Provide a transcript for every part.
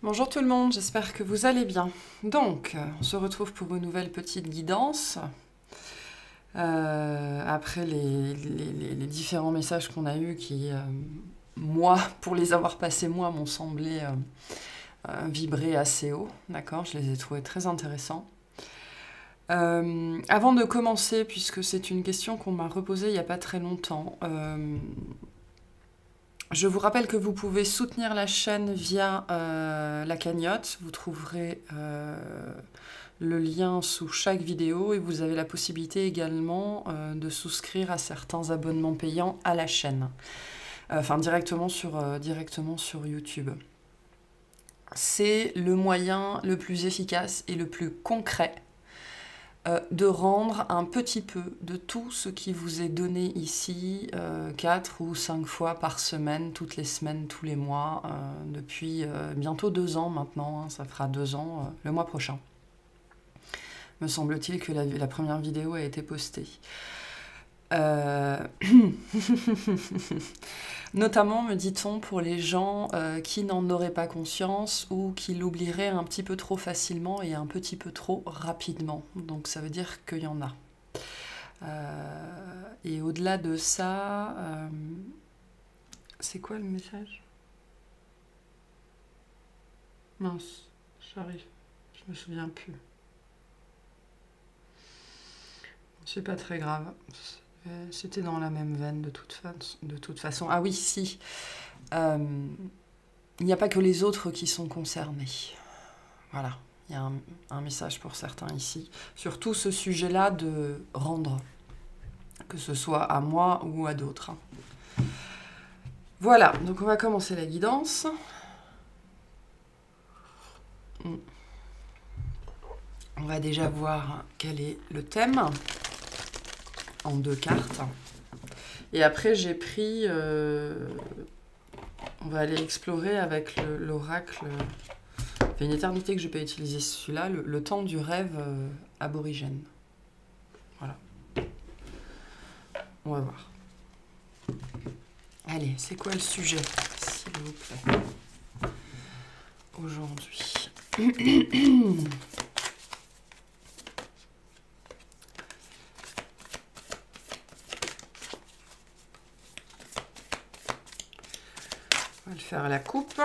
Bonjour tout le monde, j'espère que vous allez bien. Donc, on se retrouve pour une nouvelle petite guidance. Après les différents messages qu'on a eus qui, moi, pour les avoir passés moi, m'ont semblé vibrer assez haut. D'accord, je les ai trouvés très intéressants. Avant de commencer, puisque c'est une question qu'on m'a reposée il n'y a pas très longtemps, je vous rappelle que vous pouvez soutenir la chaîne via la cagnotte. Vous trouverez le lien sous chaque vidéo et vous avez la possibilité également de souscrire à certains abonnements payants à la chaîne. Enfin, directement sur YouTube. C'est le moyen le plus efficace et le plus concret de rendre un petit peu de tout ce qui vous est donné ici 4 ou 5 fois par semaine, toutes les semaines, tous les mois, depuis bientôt 2 ans maintenant, hein, ça fera 2 ans le mois prochain. Me semble-t-il que la première vidéo a été postée. Notamment, me dit-on, pour les gens qui n'en auraient pas conscience ou qui l'oublieraient un petit peu trop facilement et un petit peu trop rapidement. Donc ça veut dire qu'il y en a. Et au-delà de ça, c'est quoi le message? Mince, j'arrive, je me souviens plus. C'est pas très grave. C'était dans la même veine de toute façon. Ah oui, si. Il n'y a pas que les autres qui sont concernés. Voilà. Il y a un message pour certains ici. Surtout ce sujet-là de rendre. Que ce soit à moi ou à d'autres. Voilà. Donc on va commencer la guidance. On va déjà voir quel est le thème. En 2 cartes. Et après, j'ai pris... on va aller explorer avec l'oracle. Ça fait une éternité que je n'ai pas utilisé celui-là. Le temps du rêve aborigène. Voilà. On va voir. Allez, c'est quoi le sujet, s'il vous plaît, aujourd'hui? On va le faire à la coupe.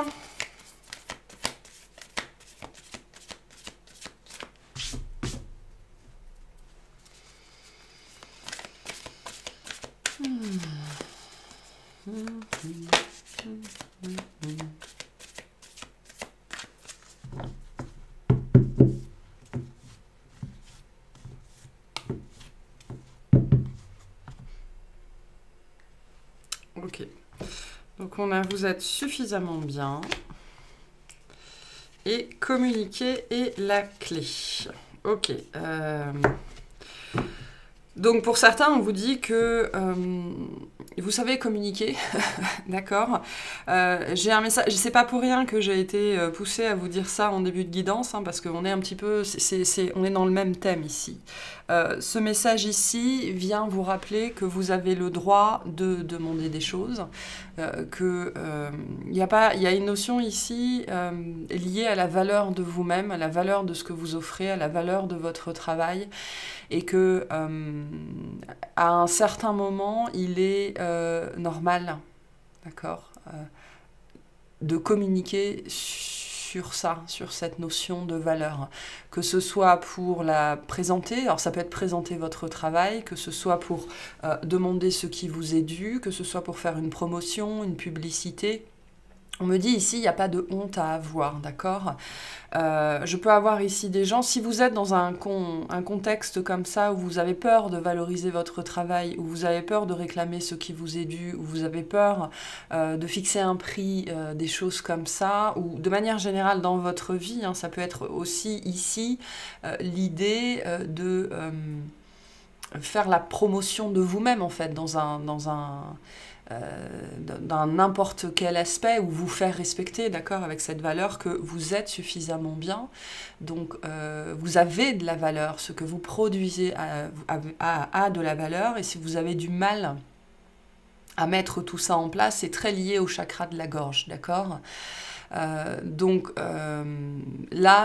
Ok. Donc vous êtes suffisamment bien. Et communiquer est la clé. Ok. Donc pour certains, on vous dit que vous savez communiquer, d'accord. J'ai un message, c'est pas pour rien que j'ai été poussée à vous dire ça en début de guidance, hein, parce qu'on est un petit peu, on est dans le même thème ici. Ce message ici vient vous rappeler que vous avez le droit de demander des choses, il y a une notion ici liée à la valeur de vous-même, à la valeur de ce que vous offrez, à la valeur de votre travail, et que à un certain moment, il est normal, d'accord, de communiquer sur ça, sur cette notion de valeur, que ce soit pour la présenter, alors ça peut être présenter votre travail, que ce soit pour demander ce qui vous est dû, que ce soit pour faire une promotion, une publicité. On me dit ici, il n'y a pas de honte à avoir, d'accord. Je peux avoir ici des gens, si vous êtes dans un contexte comme ça, où vous avez peur de valoriser votre travail, où vous avez peur de réclamer ce qui vous est dû, où vous avez peur de fixer un prix, des choses comme ça, ou de manière générale dans votre vie, hein, ça peut être aussi ici l'idée de faire la promotion de vous-même, en fait, dans n'importe quel aspect, ou vous faire respecter, d'accord, avec cette valeur que vous êtes suffisamment bien. Donc, vous avez de la valeur. Ce que vous produisez a de la valeur. Et si vous avez du mal à mettre tout ça en place, c'est très lié au chakra de la gorge, d'accord. Là,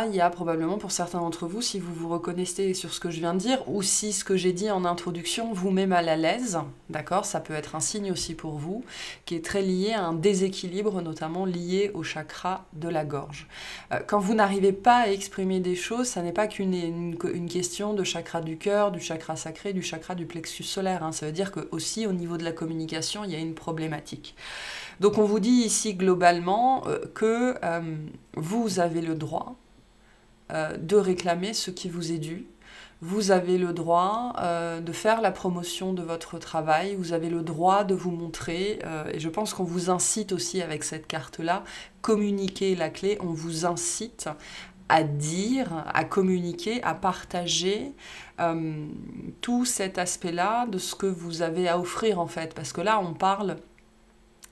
il y a probablement pour certains d'entre vous, si vous vous reconnaissez sur ce que je viens de dire, ou si ce que j'ai dit en introduction vous met mal à l'aise, d'accord, ça peut être un signe aussi pour vous, qui est très lié à un déséquilibre, notamment lié au chakra de la gorge. Quand vous n'arrivez pas à exprimer des choses, ça n'est pas qu'une question de chakra du cœur, du chakra sacré, du chakra du plexus solaire, hein. Ça veut dire que aussi au niveau de la communication, il y a une problématique. Donc on vous dit ici globalement que vous avez le droit de réclamer ce qui vous est dû. Vous avez le droit de faire la promotion de votre travail, vous avez le droit de vous montrer, et je pense qu'on vous incite aussi avec cette carte-là, communiquer la clé, on vous incite à dire, à communiquer, à partager tout cet aspect-là de ce que vous avez à offrir en fait, parce que là on parle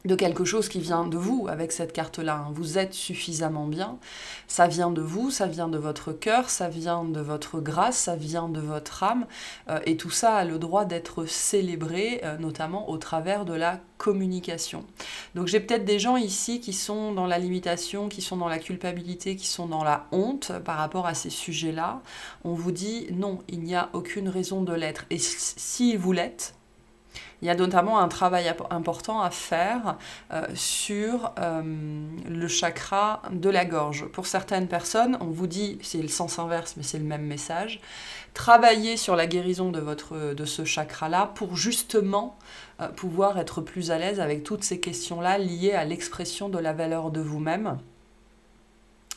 de quelque chose qui vient de vous avec cette carte-là. Vous êtes suffisamment bien, ça vient de vous, ça vient de votre cœur, ça vient de votre grâce, ça vient de votre âme, et tout ça a le droit d'être célébré, notamment au travers de la communication. Donc j'ai peut-être des gens ici qui sont dans la limitation, qui sont dans la culpabilité, qui sont dans la honte par rapport à ces sujets-là. On vous dit non, il n'y a aucune raison de l'être. Et si vous l'êtes, il y a notamment un travail important à faire sur le chakra de la gorge. Pour certaines personnes, on vous dit, c'est le sens inverse, mais c'est le même message, travaillez sur la guérison de ce chakra-là pour justement pouvoir être plus à l'aise avec toutes ces questions-là liées à l'expression de la valeur de vous-même.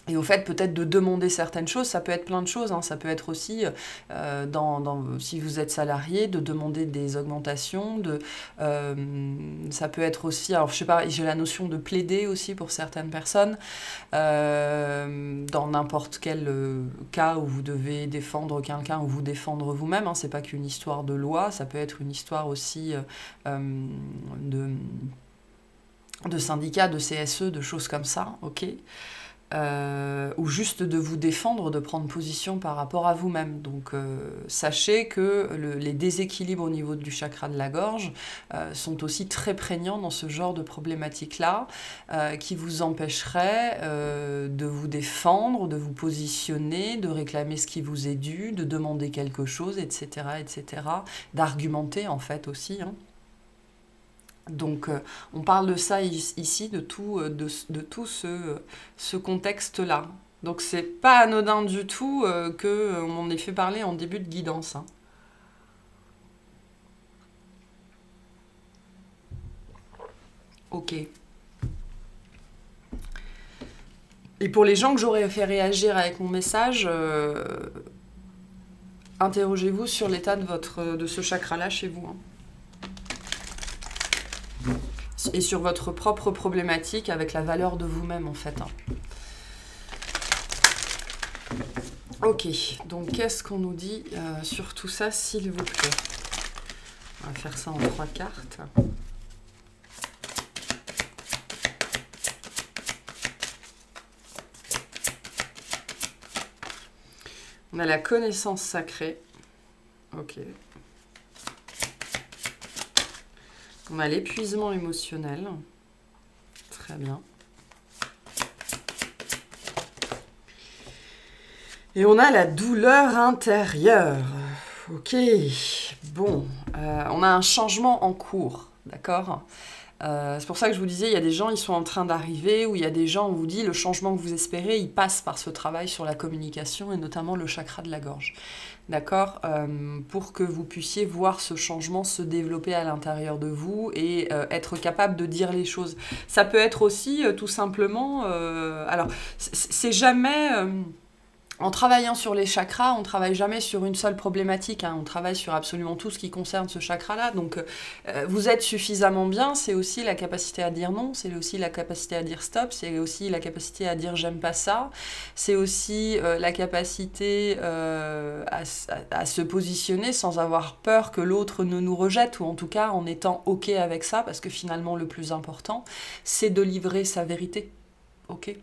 Et au fait, peut-être de demander certaines choses, ça peut être plein de choses, hein. Ça peut être aussi, si vous êtes salarié, de demander des augmentations, ça peut être aussi, alors je sais pas, j'ai la notion de plaider aussi pour certaines personnes, dans n'importe quel cas où vous devez défendre quelqu'un ou vous défendre vous-même, hein. C'est pas qu'une histoire de loi, ça peut être une histoire aussi de syndicats, de CSE, de choses comme ça, ok ? Ou juste de vous défendre, de prendre position par rapport à vous-même. Donc sachez que les déséquilibres au niveau du chakra de la gorge sont aussi très prégnants dans ce genre de problématiques-là, qui vous empêcheraient de vous défendre, de vous positionner, de réclamer ce qui vous est dû, de demander quelque chose, etc., etc., d'argumenter en fait aussi, hein. Donc on parle de ça ici, de tout ce contexte-là. Donc c'est pas anodin du tout qu'on m'en ait fait parler en début de guidance, hein. Ok. Et pour les gens que j'aurais fait réagir avec mon message, interrogez-vous sur l'état de ce chakra-là chez vous, hein. Et sur votre propre problématique avec la valeur de vous-même en fait, hein. Ok, donc qu'est-ce qu'on nous dit sur tout ça, s'il vous plaît? On va faire ça en 3 cartes. On a la connaissance sacrée. Ok. On a l'épuisement émotionnel. Très bien. Et on a la douleur intérieure. Ok. Bon. On a un changement en cours. D'accord ? C'est pour ça que je vous disais, il y a des gens, ils sont en train d'arriver, ou il y a des gens, on vous dit, le changement que vous espérez, il passe par ce travail sur la communication, et notamment le chakra de la gorge. D'accord, pour que vous puissiez voir ce changement se développer à l'intérieur de vous et être capable de dire les choses. Ça peut être aussi tout simplement... alors, c'est jamais... En travaillant sur les chakras, on ne travaille jamais sur une seule problématique, hein. On travaille sur absolument tout ce qui concerne ce chakra-là. Donc, vous êtes suffisamment bien, c'est aussi la capacité à dire non, c'est aussi la capacité à dire stop, c'est aussi la capacité à dire j'aime pas ça, c'est aussi la capacité à se positionner sans avoir peur que l'autre ne nous rejette, ou en tout cas en étant OK avec ça, parce que finalement le plus important, c'est de livrer sa vérité. OK ?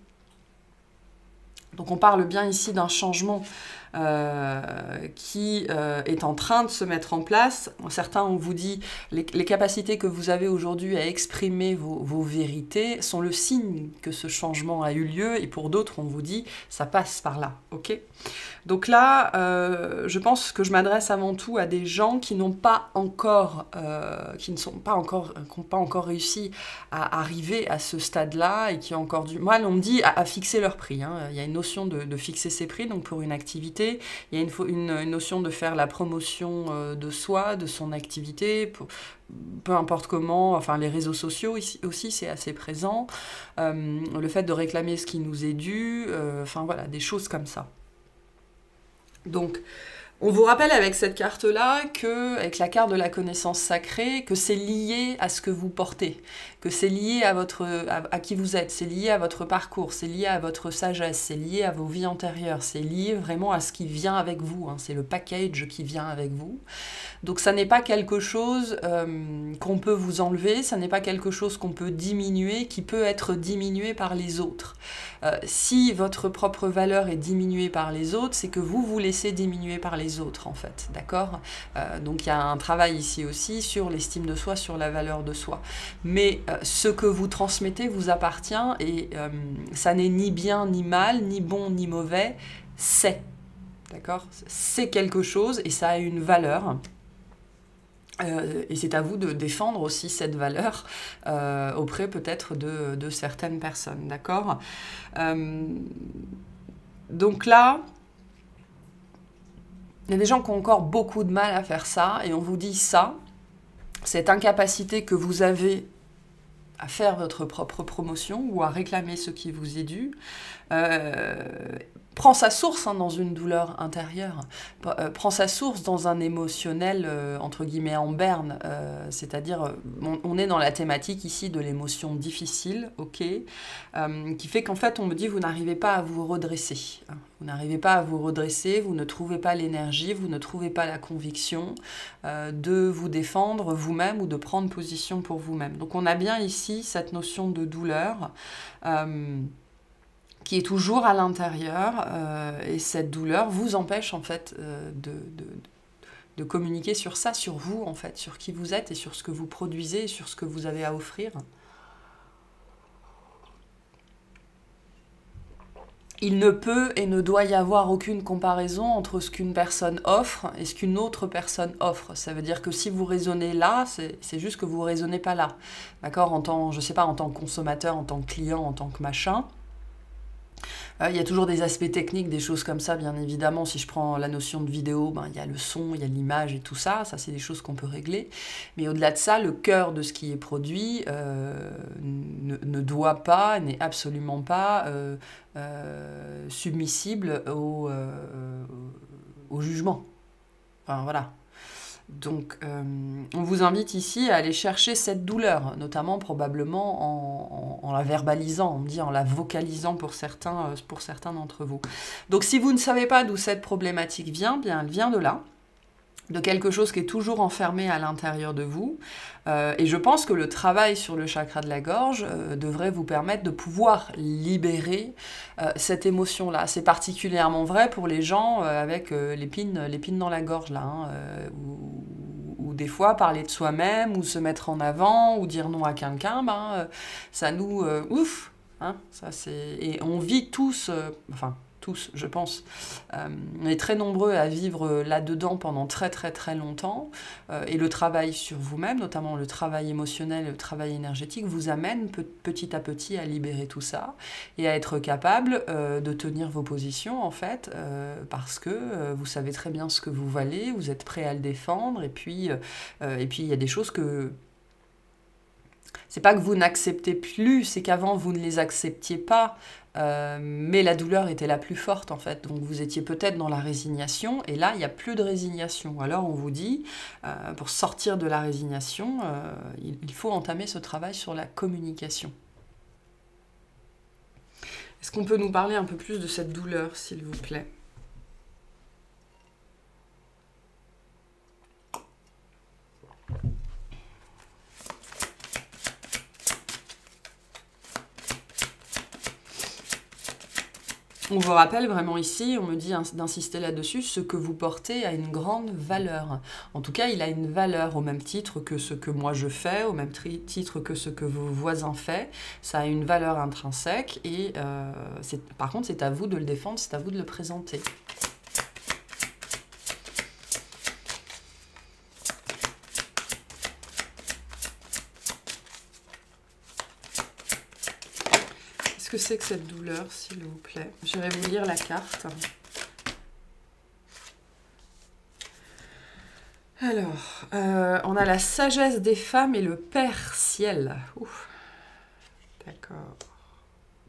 Donc on parle bien ici d'un changement qui est en train de se mettre en place. Certains, on vous dit, les capacités que vous avez aujourd'hui à exprimer vos vérités sont le signe que ce changement a eu lieu, et pour d'autres, on vous dit, ça passe par là, ok? Donc là, je pense que je m'adresse avant tout à des gens qui n'ont pas encore, qui n'ont pas encore réussi à arriver à ce stade-là, et qui ont encore du mal, on me dit, à fixer leur prix. Hein. Il y a une notion de fixer ses prix, donc pour une activité, il y a une notion de faire la promotion de soi, de son activité, peu importe comment, enfin les réseaux sociaux ici, aussi, c'est assez présent, le fait de réclamer ce qui nous est dû, enfin voilà, des choses comme ça. Donc, on vous rappelle avec cette carte-là, avec la carte de la connaissance sacrée, que c'est lié à ce que vous portez, que c'est lié à qui vous êtes, c'est lié à votre parcours, c'est lié à votre sagesse, c'est lié à vos vies antérieures, c'est lié vraiment à ce qui vient avec vous, hein, c'est le package qui vient avec vous. Donc ça n'est pas quelque chose qu'on peut vous enlever, ça n'est pas quelque chose qu'on peut diminuer, qui peut être diminué par les autres. Si votre propre valeur est diminuée par les autres, c'est que vous vous laissez diminuer par les autres, en fait, d'accord? Donc il y a un travail ici aussi sur l'estime de soi, sur la valeur de soi. Mais ce que vous transmettez vous appartient, et ça n'est ni bien ni mal, ni bon ni mauvais, c'est, d'accord? C'est quelque chose et ça a une valeur. Et c'est à vous de défendre aussi cette valeur auprès peut-être de certaines personnes, d'accord? Donc là, il y a des gens qui ont encore beaucoup de mal à faire ça, et on vous dit ça, cette incapacité que vous avez à faire votre propre promotion ou à réclamer ce qui vous est dû, prend sa source dans une douleur intérieure, prend sa source dans un émotionnel, entre guillemets, en berne, c'est-à-dire, on est dans la thématique ici de l'émotion difficile, ok, qui fait qu'en fait, on me dit, vous n'arrivez pas à vous redresser. Vous n'arrivez pas à vous redresser, vous ne trouvez pas l'énergie, vous ne trouvez pas la conviction de vous défendre vous-même ou de prendre position pour vous-même. Donc on a bien ici cette notion de douleur qui est toujours à l'intérieur, et cette douleur vous empêche en fait de communiquer sur ça, sur vous en fait, sur qui vous êtes et sur ce que vous produisez, et sur ce que vous avez à offrir. Il ne peut et ne doit y avoir aucune comparaison entre ce qu'une personne offre et ce qu'une autre personne offre. Ça veut dire que si vous raisonnez là, c'est juste que vous ne raisonnez pas là. D'accord? Je sais pas, en tant que consommateur, en tant que client, en tant que machin. Il y a toujours des aspects techniques, des choses comme ça, bien évidemment. Si je prends la notion de vidéo, il y a le son, il y a l'image et tout ça. Ça, c'est des choses qu'on peut régler. Mais au-delà de ça, le cœur de ce qui est produit ne doit pas, n'est absolument pas submissible au jugement. Enfin, voilà. Donc, on vous invite ici à aller chercher cette douleur, notamment probablement en la verbalisant, on me dit en la vocalisant pour certains d'entre vous. Donc, si vous ne savez pas d'où cette problématique vient, bien, elle vient de là, de quelque chose qui est toujours enfermé à l'intérieur de vous. Et je pense que le travail sur le chakra de la gorge devrait vous permettre de pouvoir libérer cette émotion-là. C'est particulièrement vrai pour les gens avec l'épine dans la gorge, là, hein, ou des fois parler de soi-même, ou se mettre en avant, ou dire non à quelqu'un, ça nous... ouf, hein, ça c'est... Et on vit tous... tous, je pense. On est très nombreux à vivre là-dedans pendant très très très longtemps, et le travail sur vous-même, notamment le travail émotionnel, le travail énergétique, vous amène petit à petit à libérer tout ça, et à être capable de tenir vos positions, en fait, parce que vous savez très bien ce que vous valez, vous êtes prêt à le défendre, et puis il y a des choses que... C'est pas que vous n'acceptez plus, c'est qu'avant vous ne les acceptiez pas, mais la douleur était la plus forte en fait. Donc vous étiez peut-être dans la résignation, et là il n'y a plus de résignation. Alors on vous dit, pour sortir de la résignation, il faut entamer ce travail sur la communication. Est-ce qu'on peut nous parler un peu plus de cette douleur, s'il vous plaît ? On vous rappelle vraiment ici, on me dit d'insister là-dessus, ce que vous portez a une grande valeur. En tout cas, il a une valeur au même titre que ce que moi je fais, au même titre que ce que vos voisins font. Ça a une valeur intrinsèque et par contre, c'est à vous de le défendre, c'est à vous de le présenter. Qu'est-ce que c'est que cette douleur, s'il vous plaît? J'irai vous lire la carte. Alors, on a la sagesse des femmes et le Père Ciel. D'accord.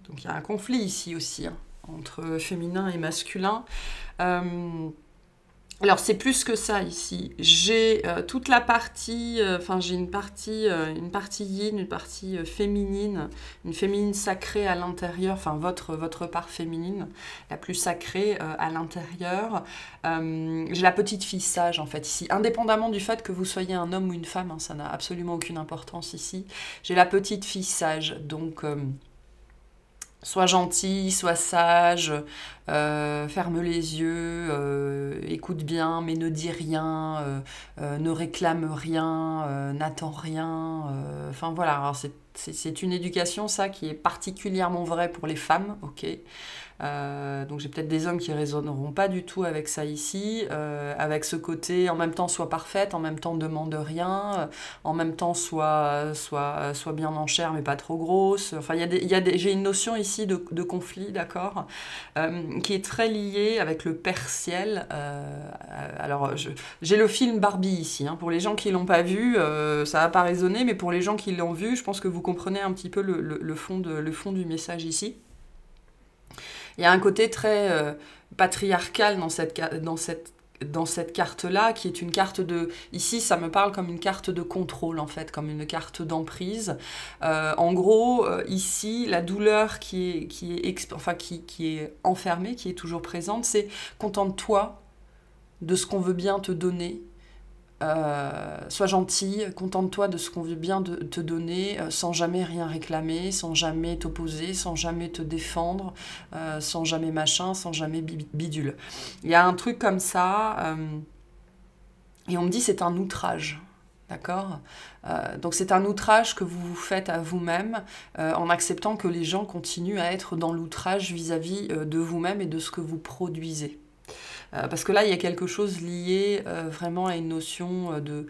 Donc il y a un conflit ici aussi, hein, entre féminin et masculin. Alors c'est plus que ça ici. J'ai toute la partie, j'ai une partie yin, une partie féminine, une féminine sacrée à l'intérieur, enfin votre part féminine, la plus sacrée à l'intérieur. J'ai la petite fille sage en fait ici, indépendamment du fait que vous soyez un homme ou une femme, hein, ça n'a absolument aucune importance ici. J'ai la petite fille sage, donc sois gentil, sois sage, ferme les yeux, écoute bien, mais ne dis rien, ne réclame rien, n'attends rien. Enfin voilà, alors c'est une éducation, ça, qui est particulièrement vraie pour les femmes, ok. Donc j'ai peut-être des hommes qui ne résonneront pas du tout avec ça ici, avec ce côté en même temps sois parfaite, en même temps demande rien, en même temps sois bien en chair mais pas trop grosse. Enfin j'ai une notion ici de conflit, d'accord, qui est très liée avec le Père Ciel. Alors j'ai le film Barbie ici, hein. Pour les gens qui l'ont pas vu, ça va pas résonner, mais pour les gens qui l'ont vu, je pense que vous comprenez un petit peu le fond du message ici. Il y a un côté très patriarcal dans cette carte-là, qui est une carte de... Ici, ça me parle comme une carte de contrôle, en fait, comme une carte d'emprise. En gros, ici, la douleur qui est enfermée, qui est toujours présente, c'est contente-toi de ce qu'on veut bien te donner. Sois gentil, contente-toi de ce qu'on veut bien te donner, sans jamais rien réclamer, sans jamais t'opposer, sans jamais te défendre, sans jamais machin, sans jamais bidule. Il y a un truc comme ça, et on me dit c'est un outrage. D'accord ? Donc c'est un outrage que vous vous faites à vous-même en acceptant que les gens continuent à être dans l'outrage vis-à-vis de vous-même et de ce que vous produisez. Parce que là, il y a quelque chose lié vraiment à une notion de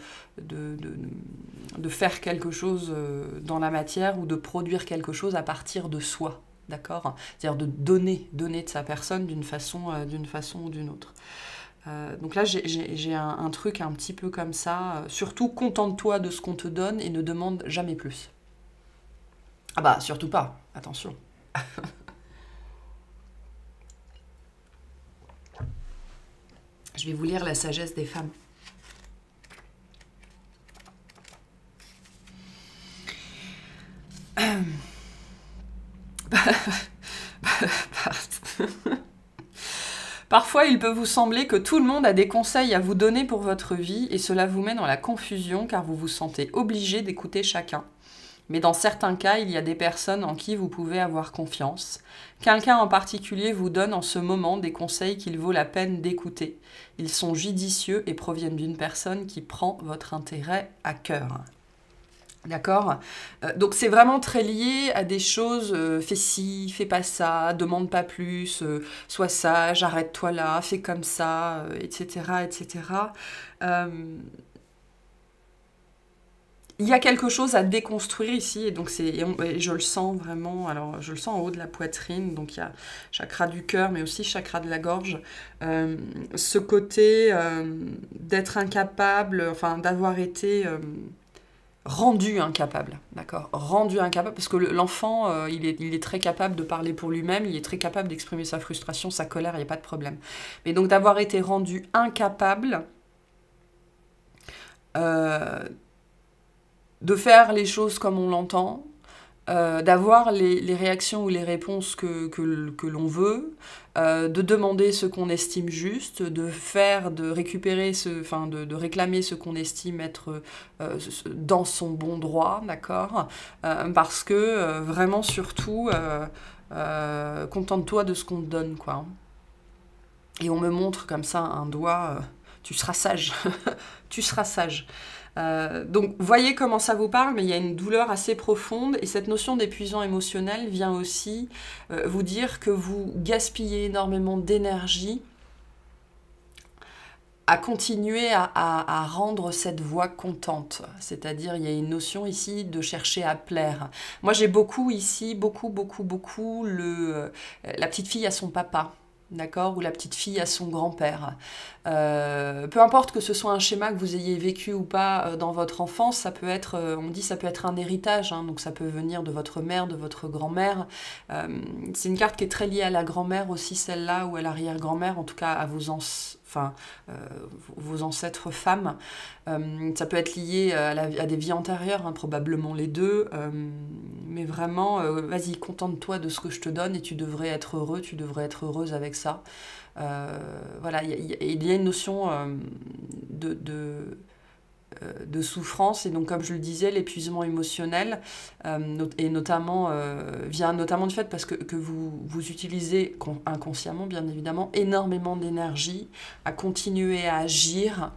faire quelque chose dans la matière ou de produire quelque chose à partir de soi, d'accord ? C'est-à-dire de donner de sa personne d'une façon ou d'une autre. Donc là, j'ai un truc un petit peu comme ça. Surtout, contente-toi de ce qu'on te donne et ne demande jamais plus. Ah bah, surtout pas, attention. Je vais vous lire la sagesse des femmes. Parfois, il peut vous sembler que tout le monde a des conseils à vous donner pour votre vie et cela vous met dans la confusion car vous vous sentez obligé d'écouter chacun. Mais dans certains cas, il y a des personnes en qui vous pouvez avoir confiance. Quelqu'un en particulier vous donne en ce moment des conseils qu'il vaut la peine d'écouter. Ils sont judicieux et proviennent d'une personne qui prend votre intérêt à cœur. D'accord ? Donc c'est vraiment très lié à des choses, fais ci, fais pas ça, demande pas plus, sois sage, arrête-toi là, fais comme ça, etc. etc. Il y a quelque chose à déconstruire ici, et donc et je le sens vraiment, alors je le sens en haut de la poitrine, donc il y a chakra du cœur, mais aussi chakra de la gorge. Ce côté d'être incapable, enfin d'avoir été rendu incapable, d'accord ? Rendu incapable, parce que l'enfant, il est très capable de parler pour lui-même, il est très capable d'exprimer sa frustration, sa colère, il n'y a pas de problème. Mais donc d'avoir été rendu incapable de faire les choses comme on l'entend, d'avoir les réactions ou les réponses que l'on veut, de demander ce qu'on estime juste, de récupérer de réclamer ce qu'on estime être dans son bon droit, d'accord ? Parce que vraiment surtout, Contente-toi de ce qu'on te donne, quoi. Et on me montre comme ça un doigt, tu seras sage, tu seras sage. Donc, voyez comment ça vous parle, mais il y a une douleur assez profonde, et cette notion d'épuisement émotionnel vient aussi vous dire que vous gaspillez énormément d'énergie à continuer à rendre cette voix contente. C'est-à-dire, il y a une notion ici de chercher à plaire. Moi, j'ai beaucoup ici, beaucoup, la petite fille à son papa. D'accord, ou la petite fille à son grand-père. Peu importe que ce soit un schéma que vous ayez vécu ou pas dans votre enfance, ça peut être, on dit ça peut être un héritage, hein, donc ça peut venir de votre mère, de votre grand-mère. C'est une carte qui est très liée à la grand-mère aussi, celle-là, ou à l'arrière-grand-mère, en tout cas à vos ancêtres femmes. Ça peut être lié à des vies antérieures, hein, probablement les deux, mais vraiment, vas-y, contente-toi de ce que je te donne et tu devrais être heureux, tu devrais être heureuse avec ça. Voilà, il y a une notion de souffrance, et donc comme je le disais, l'épuisement émotionnel et notamment vient notamment du fait parce que vous utilisez inconsciemment, bien évidemment, énormément d'énergie à continuer à agir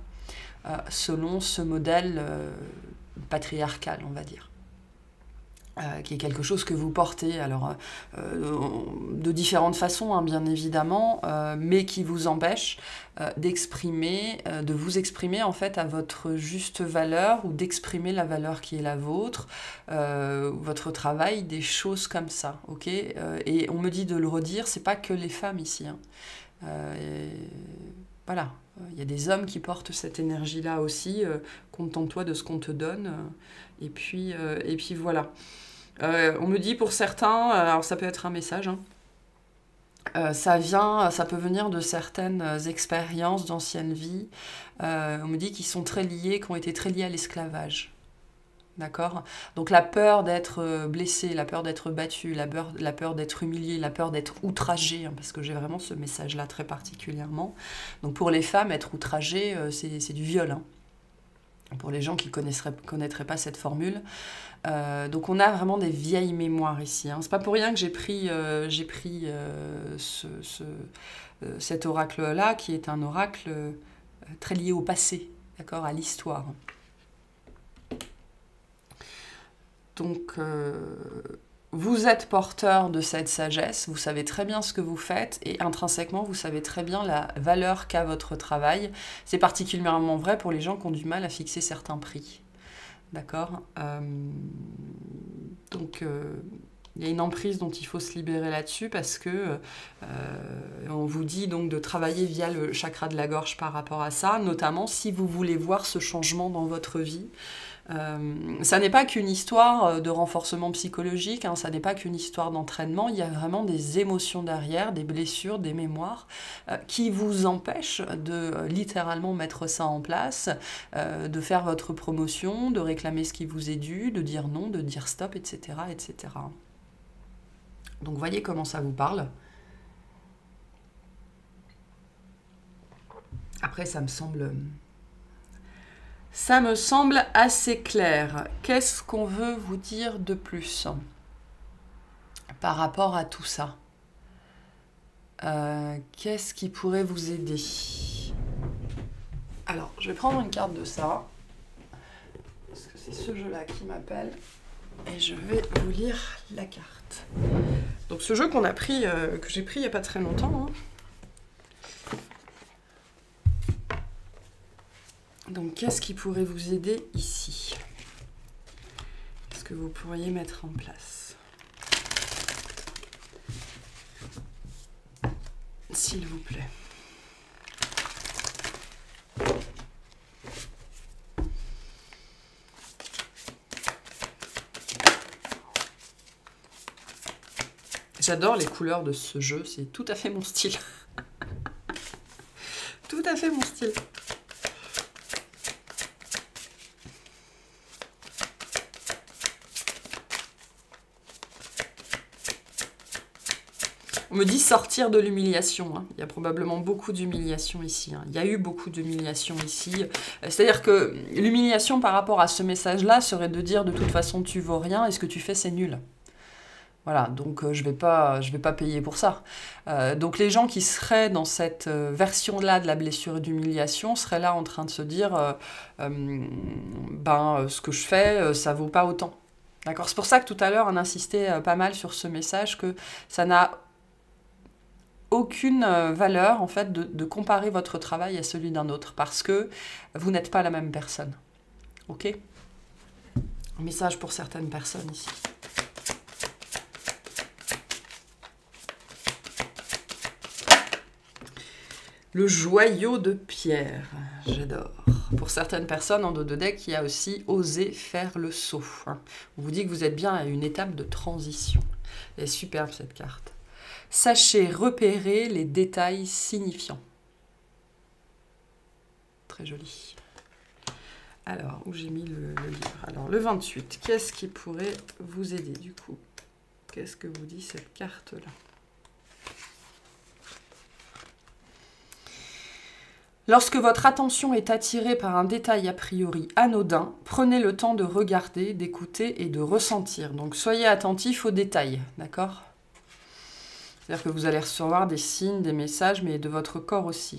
selon ce modèle patriarcal, on va dire. Qui est quelque chose que vous portez, alors de différentes façons, hein, bien évidemment, mais qui vous empêche de vous exprimer en fait à votre juste valeur, ou d'exprimer la valeur qui est la vôtre, votre travail, des choses comme ça, ok. Et on me dit de le redire, c'est pas que les femmes ici, hein. Voilà, il y a des hommes qui portent cette énergie-là aussi, contente-toi de ce qu'on te donne, et puis voilà. On me dit pour certains, alors ça peut être un message, hein, ça peut venir de certaines expériences d'ancienne vie. On me dit qu'ils sont très liés, qui ont été très liés à l'esclavage. D'accord ? Donc la peur d'être blessé, la peur d'être battu, la peur d'être humilié, la peur d'être outragé, hein, parce que j'ai vraiment ce message-là très particulièrement. Donc pour les femmes, être outragé, c'est du viol, hein. Pour les gens qui connaîtraient pas cette formule. Donc on a vraiment des vieilles mémoires ici, hein. C'est pas pour rien que j'ai pris cet oracle-là, qui est un oracle très lié au passé, d'accord, à l'histoire. Donc vous êtes porteur de cette sagesse, vous savez très bien ce que vous faites, et intrinsèquement, vous savez très bien la valeur qu'a votre travail. C'est particulièrement vrai pour les gens qui ont du mal à fixer certains prix. D'accord ? Donc, il y a une emprise dont il faut se libérer là-dessus, parce que on vous dit donc de travailler via le chakra de la gorge par rapport à ça, notamment si vous voulez voir ce changement dans votre vie. Ça n'est pas qu'une histoire de renforcement psychologique, hein, ça n'est pas qu'une histoire d'entraînement, il y a vraiment des émotions derrière, des blessures, des mémoires qui vous empêchent de littéralement mettre ça en place, de faire votre promotion, de réclamer ce qui vous est dû, de dire non, de dire stop, etc., etc. Donc voyez comment ça vous parle. Après, ça me semble assez clair. Qu'est-ce qu'on veut vous dire de plus par rapport à tout ça? Qu'est-ce qui pourrait vous aider? Alors, je vais prendre une carte de ça, parce que c'est ce jeu-là qui m'appelle, et je vais vous lire la carte. Donc ce jeu qu'on a pris, que j'ai pris il n'y a pas très longtemps, hein. Donc, qu'est-ce qui pourrait vous aider ici? Qu'est-ce que vous pourriez mettre en place? S'il vous plaît. J'adore les couleurs de ce jeu, c'est tout à fait mon style. Tout à fait mon style. On me dit sortir de l'humiliation, hein. Il y a probablement beaucoup d'humiliation ici, hein. Il y a eu beaucoup d'humiliation ici. C'est-à-dire que l'humiliation par rapport à ce message-là serait de dire de toute façon tu vaux rien et ce que tu fais c'est nul. Voilà, donc je vais pas payer pour ça. Donc les gens qui seraient dans cette version-là de la blessure et d'humiliation seraient là en train de se dire ce que je fais, ça vaut pas autant. D'accord? C'est pour ça que tout à l'heure, on insistait pas mal sur ce message que ça n'a aucune valeur en fait de comparer votre travail à celui d'un autre parce que vous n'êtes pas la même personne. Ok? Message pour certaines personnes ici. Le joyau de pierre, j'adore. Pour certaines personnes en dos de deck, il y a aussi osé faire le saut. On vous dit que vous êtes bien à une étape de transition. Elle est superbe cette carte. Sachez repérer les détails signifiants. Très joli. Alors, où j'ai mis le livre? Alors, le 28, qu'est-ce qui pourrait vous aider du coup? Qu'est-ce que vous dit cette carte-là? Lorsque votre attention est attirée par un détail a priori anodin, prenez le temps de regarder, d'écouter et de ressentir. Donc soyez attentif aux détails, d'accord? C'est-à-dire que vous allez recevoir des signes, des messages, mais de votre corps aussi.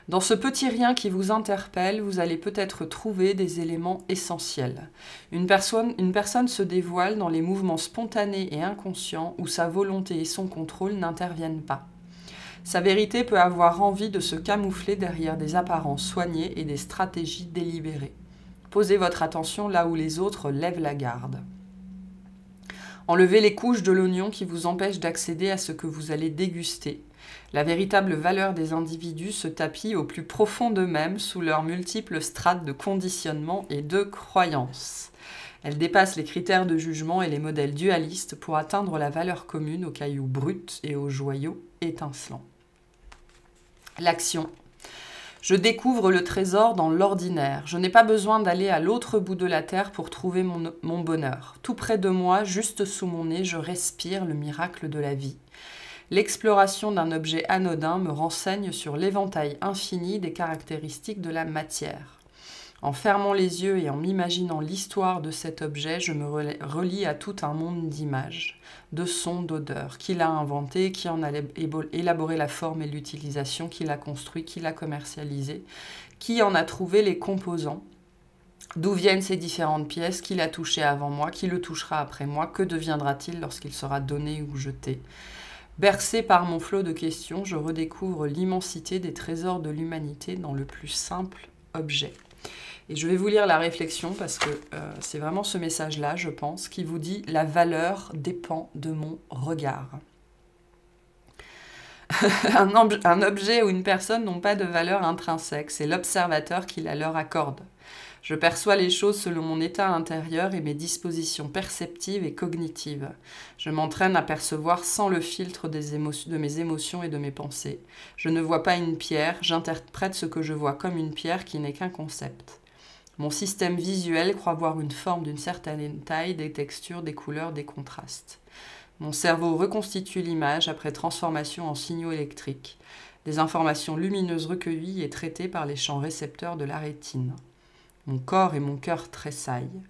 Dans ce petit rien qui vous interpelle, vous allez peut-être trouver des éléments essentiels. Une personne se dévoile dans les mouvements spontanés et inconscients où sa volonté et son contrôle n'interviennent pas. Sa vérité peut avoir envie de se camoufler derrière des apparences soignées et des stratégies délibérées. Posez votre attention là où les autres lèvent la garde. Enlevez les couches de l'oignon qui vous empêchent d'accéder à ce que vous allez déguster. La véritable valeur des individus se tapit au plus profond d'eux-mêmes sous leurs multiples strates de conditionnement et de croyances. Elle dépasse les critères de jugement et les modèles dualistes pour atteindre la valeur commune aux cailloux bruts et aux joyaux étincelants. L'action. Je découvre le trésor dans l'ordinaire. Je n'ai pas besoin d'aller à l'autre bout de la terre pour trouver mon bonheur. Tout près de moi, juste sous mon nez, je respire le miracle de la vie. L'exploration d'un objet anodin me renseigne sur l'éventail infini des caractéristiques de la matière. En fermant les yeux et en m'imaginant l'histoire de cet objet, je me relie à tout un monde d'images, de sons, d'odeurs, qui l'a inventé, qui en a élaboré la forme et l'utilisation, qui l'a construit, qui l'a commercialisé, qui en a trouvé les composants, d'où viennent ces différentes pièces, qui l'a touché avant moi, qui le touchera après moi, que deviendra-t-il lorsqu'il sera donné ou jeté ? Bercé par mon flot de questions, je redécouvre l'immensité des trésors de l'humanité dans le plus simple objet. Et je vais vous lire la réflexion parce que c'est vraiment ce message-là, je pense, qui vous dit « La valeur dépend de mon regard ». Un objet ou une personne n'ont pas de valeur intrinsèque, c'est l'observateur qui la leur accorde. Je perçois les choses selon mon état intérieur et mes dispositions perceptives et cognitives. Je m'entraîne à percevoir sans le filtre de mes émotions et de mes pensées. Je ne vois pas une pierre, j'interprète ce que je vois comme une pierre qui n'est qu'un concept. Mon système visuel croit voir une forme d'une certaine taille, des textures, des couleurs, des contrastes. Mon cerveau reconstitue l'image après transformation en signaux électriques, des informations lumineuses recueillies et traitées par les champs récepteurs de la rétine. Mon corps et mon cœur tressaillent.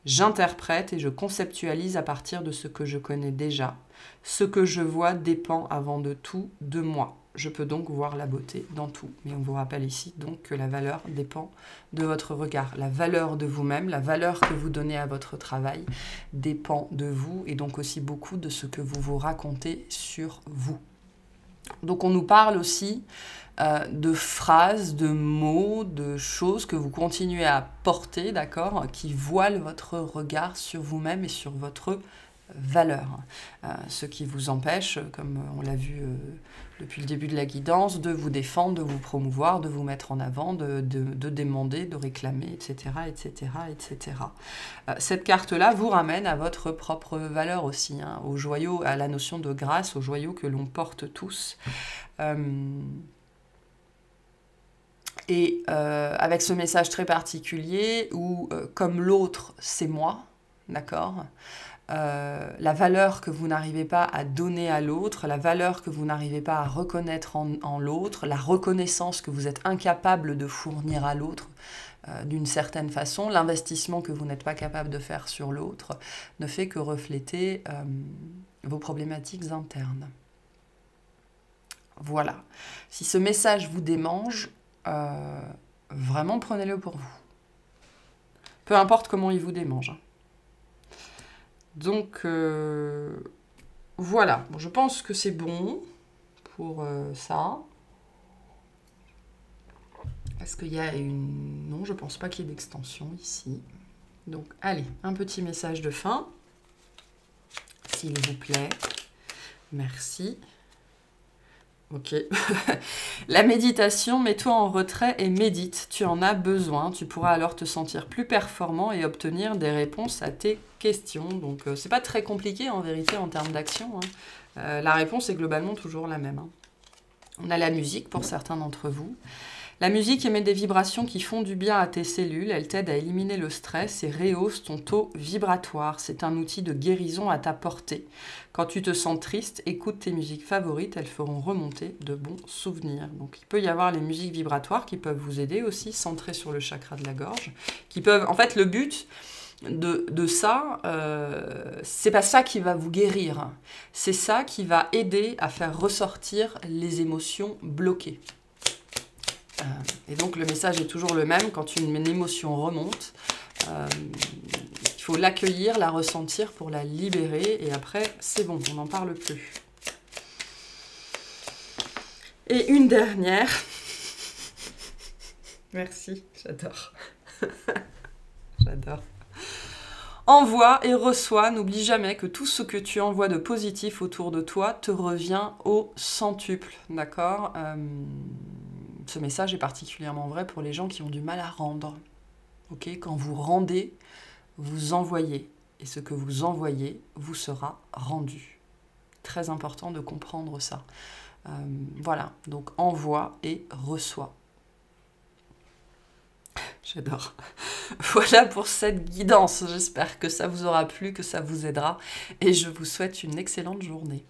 J'interprète et je conceptualise à partir de ce que je connais déjà. Ce que je vois dépend avant de tout de moi. Je peux donc voir la beauté dans tout. Mais on vous rappelle ici donc que la valeur dépend de votre regard. La valeur de vous-même, la valeur que vous donnez à votre travail dépend de vous et donc aussi beaucoup de ce que vous vous racontez sur vous. Donc on nous parle aussi de phrases, de mots, de choses que vous continuez à porter, d'accord, qui voilent votre regard sur vous-même et sur votre valeur. Ce qui vous empêche, comme on l'a vu depuis le début de la guidance, de vous défendre, de vous promouvoir, de vous mettre en avant, de demander, de réclamer, etc., etc., etc. Cette carte-là vous ramène à votre propre valeur aussi, hein, au joyau, à la notion de grâce, au joyau que l'on porte tous. Et avec ce message très particulier où, comme l'autre, c'est moi, d'accord ? La valeur que vous n'arrivez pas à donner à l'autre, la valeur que vous n'arrivez pas à reconnaître en l'autre, la reconnaissance que vous êtes incapable de fournir à l'autre d'une certaine façon, l'investissement que vous n'êtes pas capable de faire sur l'autre, ne fait que refléter vos problématiques internes. Voilà. Si ce message vous démange, vraiment prenez-le pour vous. Peu importe comment il vous démange. Donc, voilà. Bon, je pense que c'est bon pour ça. Est-ce qu'il y a une... Non, je ne pense pas qu'il y ait d'extension ici. Donc, allez, un petit message de fin. S'il vous plaît. Merci. Ok. La méditation, mets-toi en retrait et médite. Tu en as besoin. Tu pourras alors te sentir plus performant et obtenir des réponses à tes questions. Donc, c'est pas très compliqué en vérité en termes d'action. Hein. La réponse est globalement toujours la même. Hein. On a la musique pour certains d'entre vous. La musique émet des vibrations qui font du bien à tes cellules, elle t'aide à éliminer le stress et rehausse ton taux vibratoire. C'est un outil de guérison à ta portée. Quand tu te sens triste, écoute tes musiques favorites, elles feront remonter de bons souvenirs. Donc il peut y avoir les musiques vibratoires qui peuvent vous aider aussi, centrées sur le chakra de la gorge, qui peuvent... En fait, le but de ça, c'est pas ça qui va vous guérir, c'est ça qui va aider à faire ressortir les émotions bloquées. Et donc le message est toujours le même, quand une émotion remonte, il faut l'accueillir, la ressentir pour la libérer, et après c'est bon, on n'en parle plus. Et une dernière, merci, j'adore, j'adore. Envoie et reçois, n'oublie jamais que tout ce que tu envoies de positif autour de toi te revient au centuple, d'accord ? Ce message est particulièrement vrai pour les gens qui ont du mal à rendre. Okay, quand vous rendez, vous envoyez. Et ce que vous envoyez vous sera rendu. Très important de comprendre ça. Voilà, donc envoie et reçois. J'adore. Voilà pour cette guidance. J'espère que ça vous aura plu, que ça vous aidera. Et je vous souhaite une excellente journée.